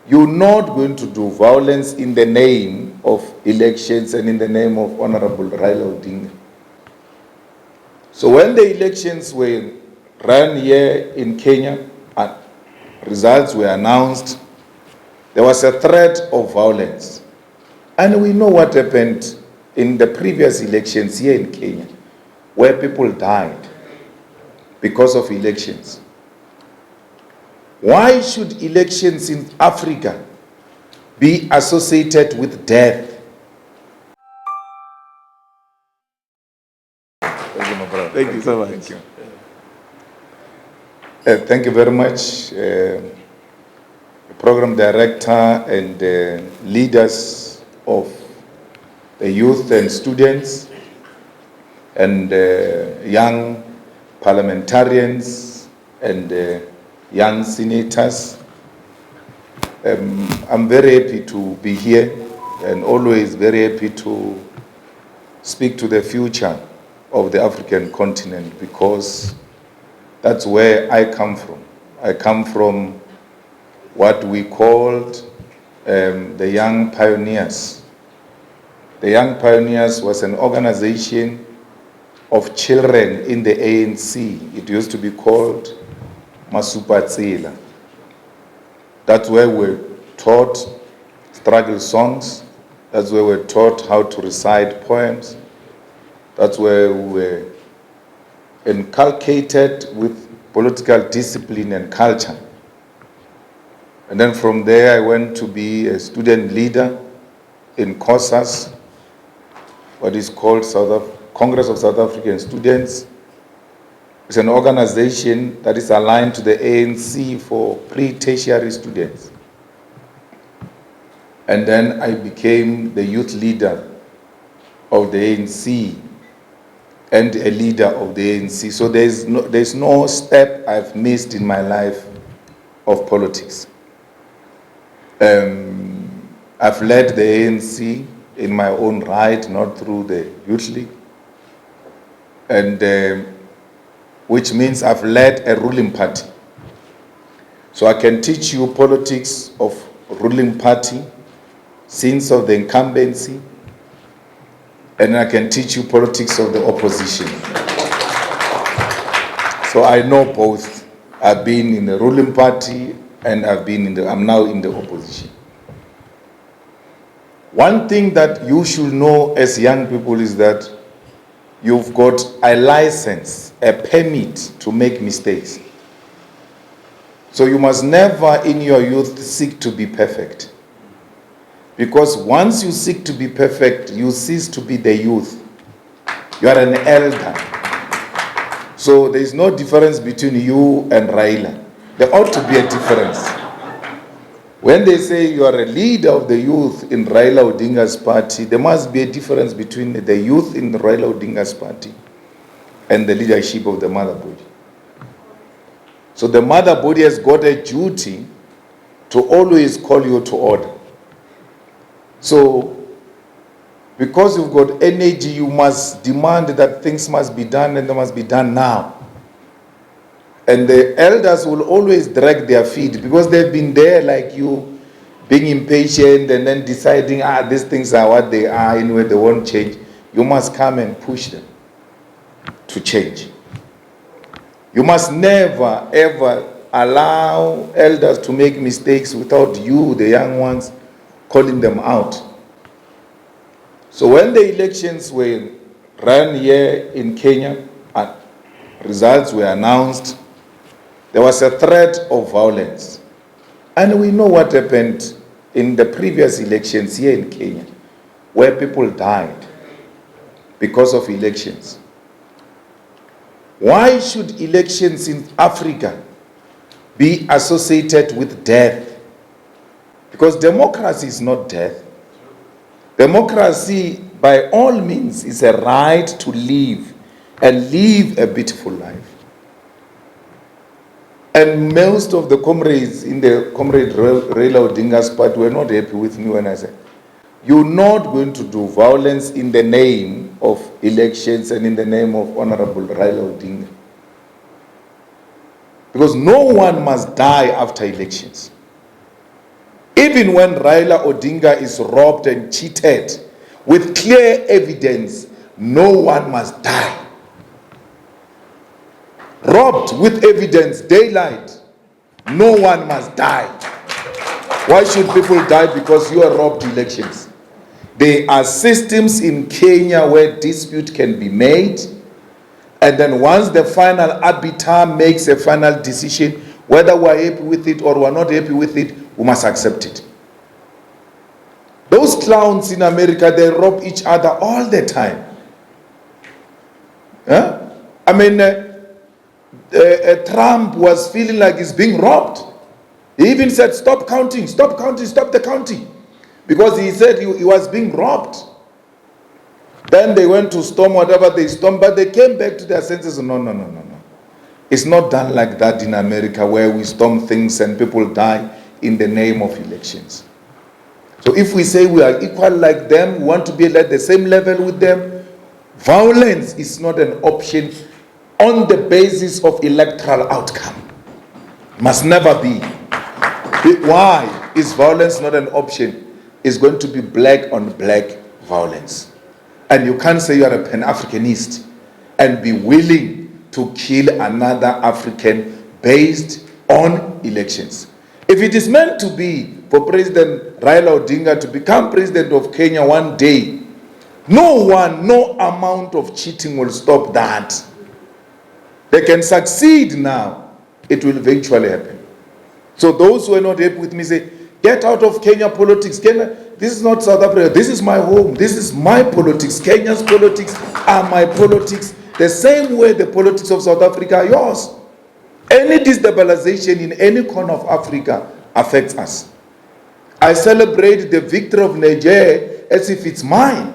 You're not going to do violence in the name of elections and in the name of Honorable Raila Odinga. So when the elections were run here in Kenya and results were announced, there was a threat of violence. And we know what happened in the previous elections here in Kenya, where people died because of elections. Why should elections in Africa be associated with death? Thank you, my brother. Thank you so much. Thank you. Thank you very much, program director and leaders of the youth and students and young parliamentarians and young senators. I'm very happy to be here and always very happy to speak to the future of the African continent, because that's where I come from. I come from what we called the Young Pioneers. The Young Pioneers was an organization of children in the ANC. It used to be called Masupatsila. That's where we're taught struggle songs. That's where we're taught how to recite poems. That's where we were inculcated with political discipline and culture. And then from there, I went to be a student leader in COSAS, what is called Congress of South African Students. It's an organization that is aligned to the ANC for pre-tertiary students. And then I became the youth leader of the ANC and a leader of the ANC. So there's no step I've missed in my life of politics. I've led the ANC in my own right, not through the Youth League, and which means I've led a ruling party. So I can teach you politics of ruling party, sins of the incumbency, and I can teach you politics of the opposition. So I know both. I've been in the ruling party and I'm now in the opposition. One thing that you should know as young people is that you've got a license, a permit to make mistakes. So you must never in your youth seek to be perfect. Because once you seek to be perfect, you cease to be the youth. You are an elder. So there is no difference between you and Raila. There ought to be a difference. When they say you are a leader of the youth in Raila Odinga's party, there must be a difference between the youth in Raila Odinga's party and the leadership of the mother body. So the mother body has got a duty to always call you to order. So, because you've got energy, you must demand that things must be done, and they must be done now. And the elders will always drag their feet because they've been there like you, being impatient and then deciding, these things are what they are, anyway, they won't change. You must come and push them to change. You must never, ever allow elders to make mistakes without you, the young ones, calling them out. So when the elections were run here in Kenya and results were announced, there was a threat of violence. And we know what happened in the previous elections here in Kenya, where people died because of elections. Why should elections in Africa be associated with death? Because democracy is not death. Democracy, by all means, is a right to live and live a beautiful life. And most of the comrades in the Comrade Raila Odinga's party were not happy with me when I said, you're not going to do violence in the name of elections and in the name of Honorable Raila Odinga. Because no one must die after elections. Even when Raila Odinga is robbed and cheated with clear evidence, no one must die. Robbed with evidence, daylight, no one must die. Why should people die because you are robbed elections? There are systems in Kenya where dispute can be made, and then once the final arbiter makes a final decision, whether we're happy with it or we're not happy with it, we must accept it. Those clowns in America, they rob each other all the time. Huh? I mean, Trump was feeling like he's being robbed. He even said, stop counting, stop counting, stop the counting. Because he said he was being robbed. Then they went to storm whatever they stormed, but they came back to their senses. No. It's not done like that in America, where we storm things and people die in the name of elections. So if we say we are equal like them, we want to be at the same level with them, violence is not an option on the basis of electoral outcome. Must never be. Why is violence not an option? It's going to be black on black violence. And you can't say you are a Pan-Africanist and be willing to kill another African based on elections. If it is meant to be for President Raila Odinga to become president of Kenya one day, no amount of cheating will stop that. They can succeed now. It will eventually happen. So those who are not happy with me say, get out of Kenya politics. Kenya, this is not South Africa. This is my home. This is my politics. Kenya's politics are my politics. The same way the politics of South Africa are yours. Any destabilization in any corner of Africa affects us. I celebrate the victory of Niger as if it's mine.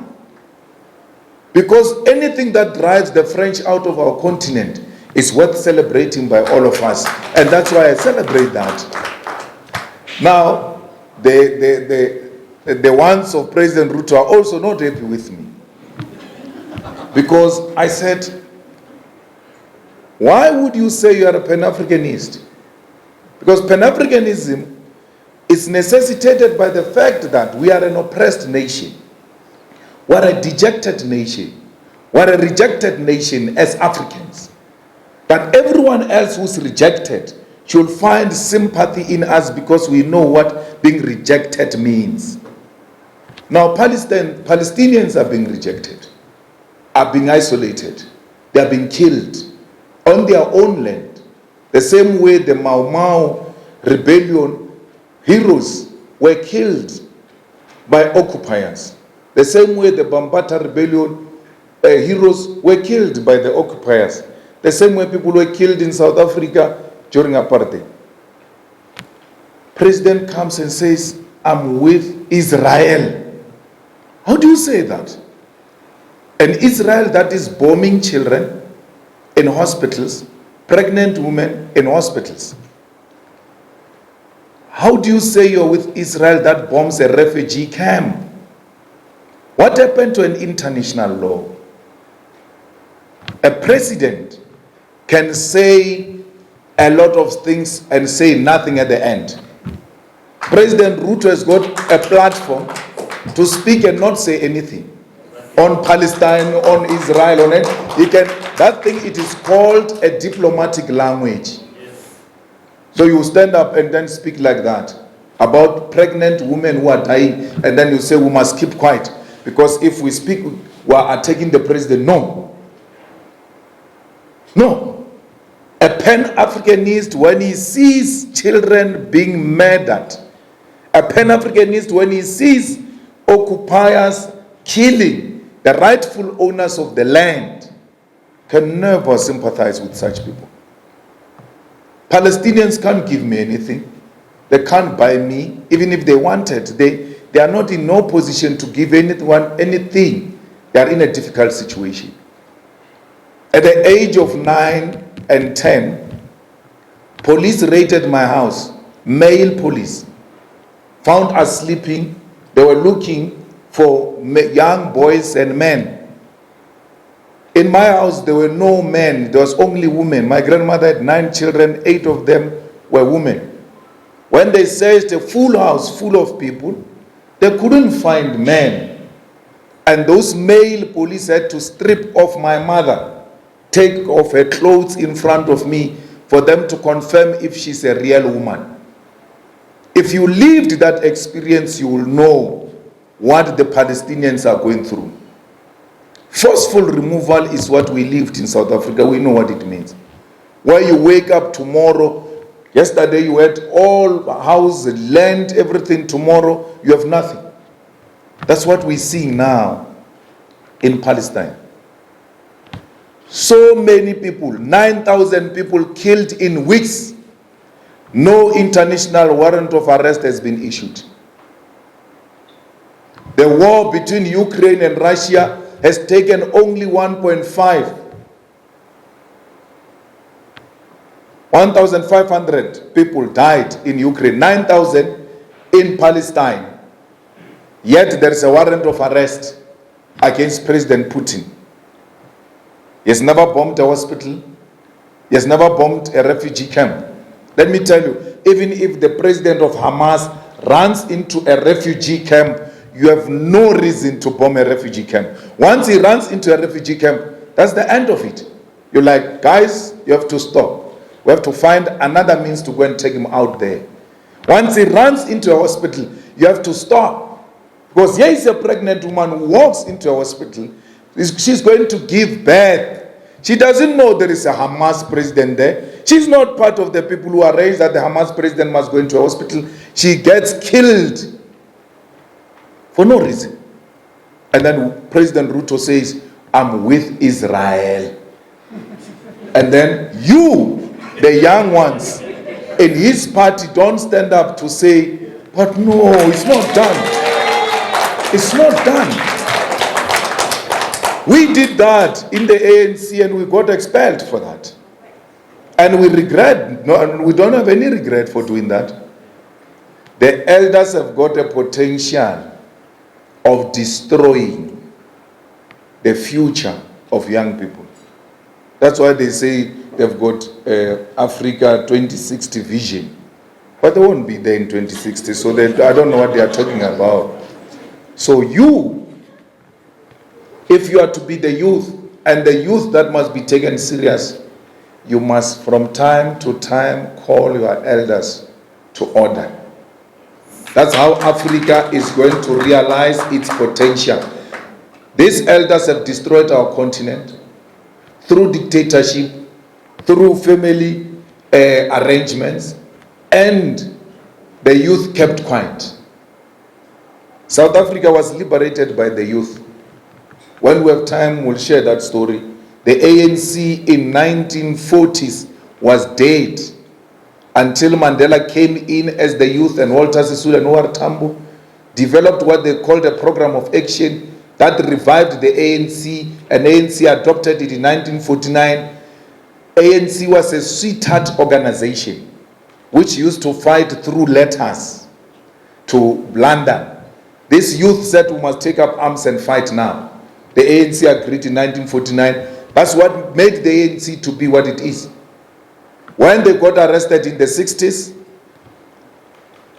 Because anything that drives the French out of our continent is worth celebrating by all of us. And that's why I celebrate that. Now, the ones of President Ruto are also not happy with me. Because I said, why would you say you are a Pan-Africanist? Because Pan-Africanism is necessitated by the fact that we are an oppressed nation. We are a dejected nation. We are a rejected nation as Africans. But everyone else who's rejected should find sympathy in us because we know what being rejected means. Now, Palestinians are being rejected, are being isolated, they are being killed on their own land. The same way the Mau Mau rebellion heroes were killed by occupiers. The same way the Bambata rebellion heroes were killed by the occupiers. The same way people were killed in South Africa during apartheid. President comes and says, I'm with Israel. How do you say that? An Israel that is bombing children in hospitals, pregnant women in hospitals. How do you say you're with Israel that bombs a refugee camp? What happened to an international law? A president can say a lot of things and say nothing at the end. President Ruto has got a platform to speak and not say anything on Palestine, on Israel, on it. He can, that thing, it is called a diplomatic language. So you stand up and then speak like that about pregnant women who are dying, and then you say we must keep quiet because if we speak, we are attacking the president. No. A Pan-Africanist, when he sees children being murdered, a Pan-Africanist, when he sees occupiers killing the rightful owners of the land, can never sympathize with such people. Palestinians can't give me anything. They can't buy me. Even if they wanted, they are not in no position to give anyone anything. They are in a difficult situation. At the age of 9 and 10, police raided my house, male police, found us sleeping. They were looking for young boys and men. In my house, there were no men, there was only women. My grandmother had 9 children, 8 of them were women. When they searched a full house full of people, they couldn't find men. And those male police had to strip off my mother, take off her clothes in front of me for them to confirm if she's a real woman. If you lived that experience, you will know what the Palestinians are going through. Forceful removal is what we lived in South Africa. We know what it means. Where you wake up tomorrow, yesterday you had all house, land, everything. Tomorrow you have nothing. That's what we see now in Palestine. So many people, 9,000 people killed in weeks. No international warrant of arrest has been issued. The war between Ukraine and Russia has taken only 1,500 people died in Ukraine, 9,000 in Palestine. Yet there is a warrant of arrest against President Putin. He has never bombed a hospital. He has never bombed a refugee camp. Let me tell you, even if the president of Hamas runs into a refugee camp, you have no reason to bomb a refugee camp. Once he runs into a refugee camp, that's the end of it. You're like, guys, you have to stop. We have to find another means to go and take him out there. Once he runs into a hospital, you have to stop. Because here is a pregnant woman who walks into a hospital. She's going to give birth. She doesn't know there is a Hamas president there. She's not part of the people who are raised that the Hamas president must go into a hospital. She gets killed for no reason. And then President Ruto says, I'm with Israel. And then you, the young ones in his party, don't stand up to say, but no, it's not done. It's not done. We did that in the ANC and we got expelled for that. And we regret, no, we don't have any regret for doing that. The elders have got a potential of destroying the future of young people. That's why they say they've got Africa 2060 vision. But they won't be there in 2060, so I don't know what they are talking about. So if you are to be the youth, and the youth that must be taken serious, you must from time to time call your elders to order. That's how Africa is going to realize its potential. These elders have destroyed our continent through dictatorship, through family arrangements, and the youth kept quiet. South Africa was liberated by the youth. When we have time, we'll share that story. The ANC in 1940s was dead until Mandela came in as the youth, and Walter Sisulu and O.R. Tambo developed what they called a program of action that revived the ANC, and ANC adopted it in 1949. ANC was a sweetheart organization which used to fight through letters to London. This youth said we must take up arms and fight now. The ANC agreed in 1949. That's what made the ANC to be what it is. When they got arrested in the 60s,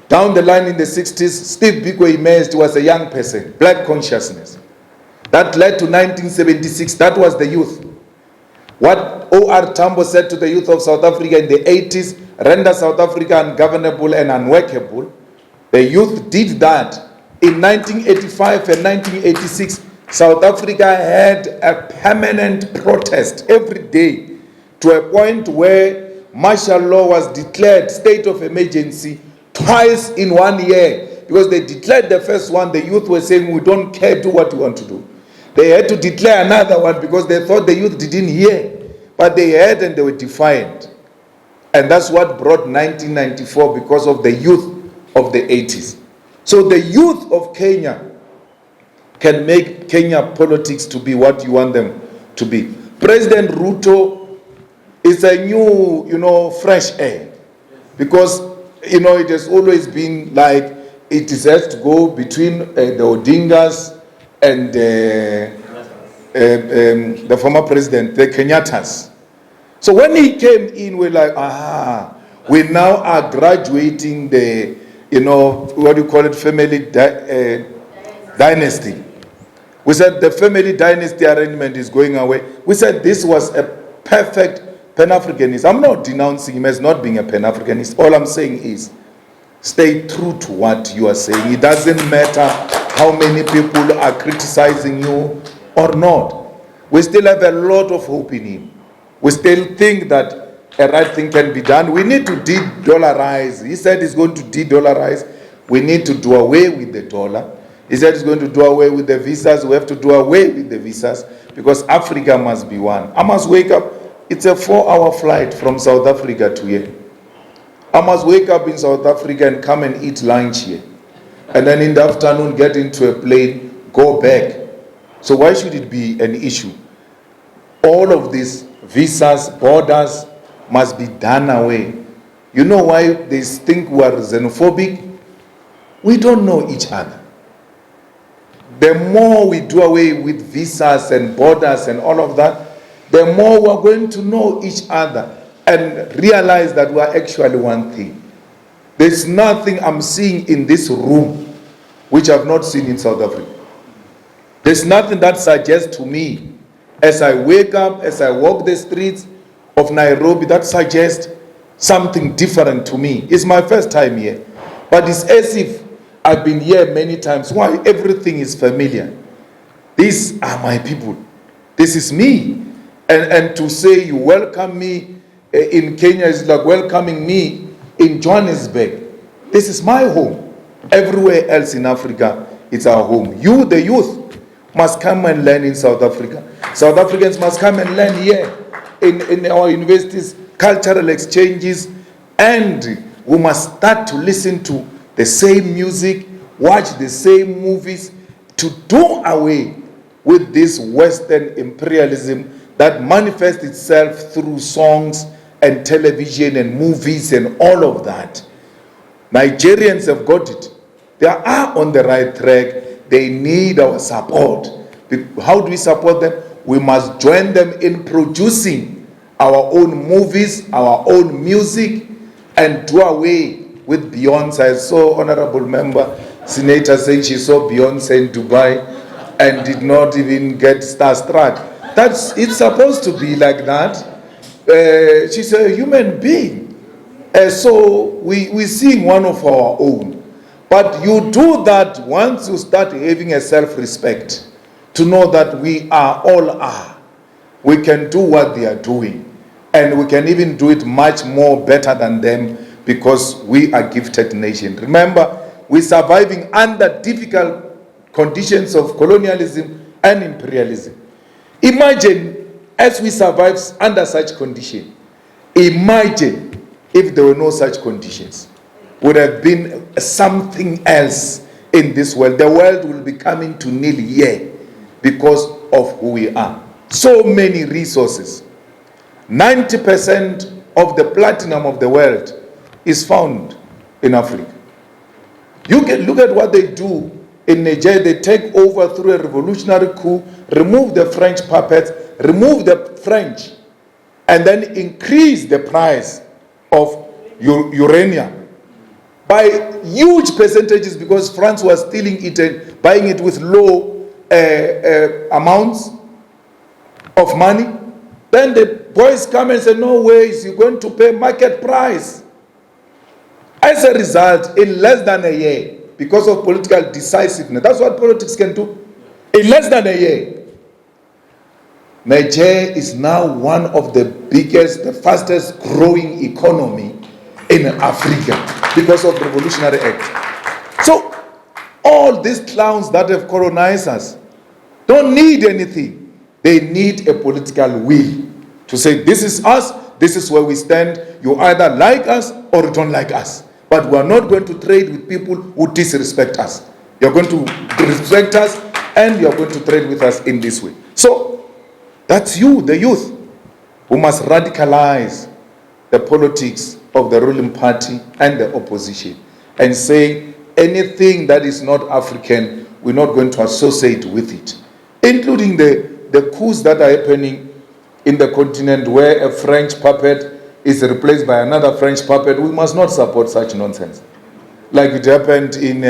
down the line in the 60s, Steve Biko emerged, was a young person, black consciousness. That led to 1976, that was the youth. What O.R. Tambo said to the youth of South Africa in the 80s, render South Africa ungovernable and unworkable. The youth did that. In 1985 and 1986, South Africa had a permanent protest every day to a point where martial law was declared, state of emergency, twice in 1 year. Because they declared the first one, the youth were saying, we don't care, do what we want to do. They had to declare another one because they thought the youth didn't hear. But they heard and they were defiant. And that's what brought 1994 because of the youth of the 80s. So the youth of Kenya can make Kenya politics to be what you want them to be. President Ruto is a new, fresh air. Because, it has always been like it has to go between the Odingas and the former president, the Kenyattas. So when he came in, we're like, We now are graduating the, what do you call it, family dynasty. We said the family dynasty arrangement is going away. We said this was a perfect Pan-Africanist. I'm not denouncing him as not being a Pan-Africanist. All I'm saying is, stay true to what you are saying. It doesn't matter how many people are criticizing you or not. We still have a lot of hope in him. We still think that a right thing can be done. We need to de-dollarize. He said he's going to de-dollarize. We need to do away with the dollar. He said he's going to do away with the visas. We have to do away with the visas because Africa must be one. I must wake up. It's a 4-hour flight from South Africa to here. I must wake up in South Africa and come and eat lunch here. And then in the afternoon get into a plane, go back. So why should it be an issue? All of these visas, borders, must be done away. You know why they think we are xenophobic? We don't know each other. The more we do away with visas and borders and all of that, the more we're going to know each other and realize that we are actually one thing. There's nothing I'm seeing in this room which I've not seen in South Africa. There's nothing that suggests to me, as I wake up, as I walk the streets of Nairobi, that suggests something different to me. It's my first time here. But it's as if I've been here many times. Why? Everything is familiar. These are my people. This is me. And to say you welcome me in Kenya is like welcoming me in Johannesburg. This is my home. Everywhere else in Africa, it's our home. You, the youth, must come and learn in South Africa. South Africans must come and learn here in our universities, cultural exchanges, and we must start to listen to the same music, watch the same movies, to do away with this Western imperialism that manifests itself through songs and television and movies and all of that. Nigerians have got it. They are on the right track. They need our support. How do we support them? We must join them in producing our own movies, our own music, and do away with Beyonce. I saw Honorable Member Senator saying she saw Beyonce in Dubai and did not even get starstruck. It's supposed to be like that. She's a human being. So we sing one of our own. But you do that once you start having a self-respect, to know that we all are. We can do what they are doing. And we can even do it much more better than them because we are a gifted nation. Remember, we're surviving under difficult conditions of colonialism and imperialism. Imagine, as we survive under such conditions, imagine if there were no such conditions. Would have been something else in this world. The world will be coming to nil here because of who we are. So many resources. 90% of the platinum of the world is found in Africa. You can look at what they do in Nigeria. They take over through a revolutionary coup, remove the French puppets, remove the French, and then increase the price of uranium by huge percentages because France was stealing it and buying it with low amounts of money. Then the boys come and say, no ways, you're going to pay market price. As a result, in less than a year, because of political decisiveness, that's what politics can do. In less than a year, Nigeria is now one of the biggest, the fastest growing economy in Africa because of the Revolutionary Act. So, all these clowns that have colonized us don't need anything. They need a political will to say, this is us, this is where we stand. You either like us or don't like us. But we are not going to trade with people who disrespect us. You're going to respect us and you're going to trade with us in this way. So, that's you, the youth, who must radicalize the politics of the ruling party and the opposition and say anything that is not African, we're not going to associate with it, including the coups that are happening in the continent where a French puppet is replaced by another French puppet. We must not support such nonsense. Like it happened in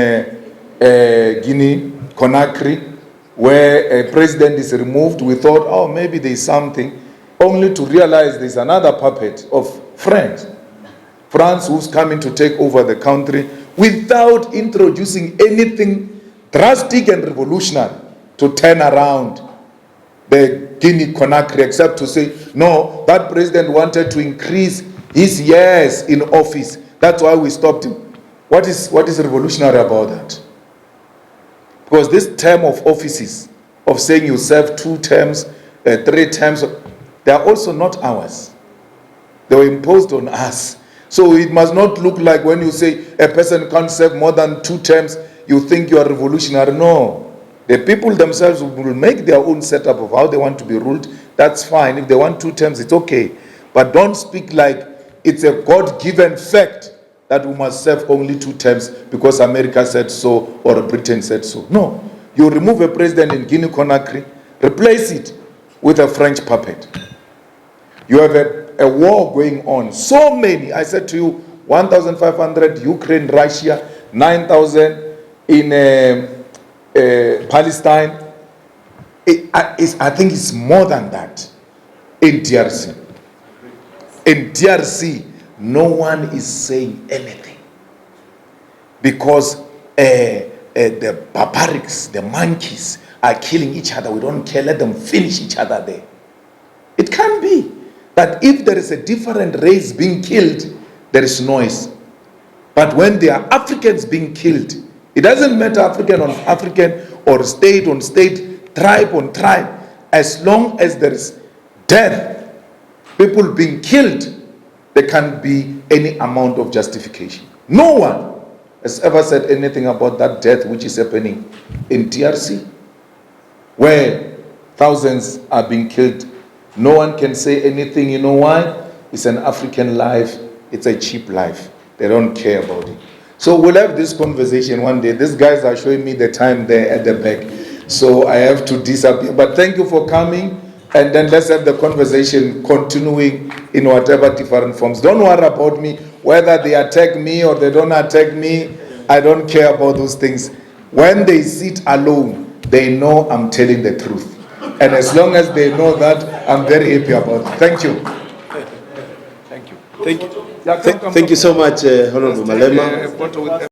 Guinea, Conakry, where a president is removed. We thought, oh, maybe there's something, only to realize there's another puppet of France who's coming to take over the country without introducing anything drastic and revolutionary to turn around the Guinea Conakry, except to say, no, that president wanted to increase his years in office. That's why we stopped him. What is revolutionary about that? Because this term of offices, of saying you serve 2 terms, 3 terms, they are also not ours. They were imposed on us. So it must not look like when you say a person can't serve more than 2 terms, you think you are revolutionary. No. The people themselves will make their own setup of how they want to be ruled. That's fine. If they want 2 terms, it's okay. But don't speak like it's a God-given fact that we must serve only 2 terms because America said so or Britain said so. No. You remove a president in Guinea-Conakry, replace it with a French puppet. You have a war going on. So many. I said to you, 1,500 Ukraine, Russia, 9,000 in Palestine. I think it's more than that in DRC. In DRC, no one is saying anything because the barbarics, the monkeys are killing each other. We don't care. Let them finish each other there. It can be that if there is a different race being killed, there is noise. But when there are Africans being killed, it doesn't matter African on African or state on state, tribe on tribe. As long as there is death, people being killed, there can't be any amount of justification. No one has ever said anything about that death which is happening in DRC, where thousands are being killed. No one can say anything. You know why? It's an African life. It's a cheap life. They don't care about it. So we'll have this conversation one day. These guys are showing me the time there at the back. So I have to disappear. But thank you for coming. And then let's have the conversation continuing in whatever different forms. Don't worry about me, whether they attack me or they don't attack me. I don't care about those things. When they sit alone, they know I'm telling the truth. And as long as they know that, I'm very happy about it. Thank you. Thank you. Thank you so much, Honorable Mirema.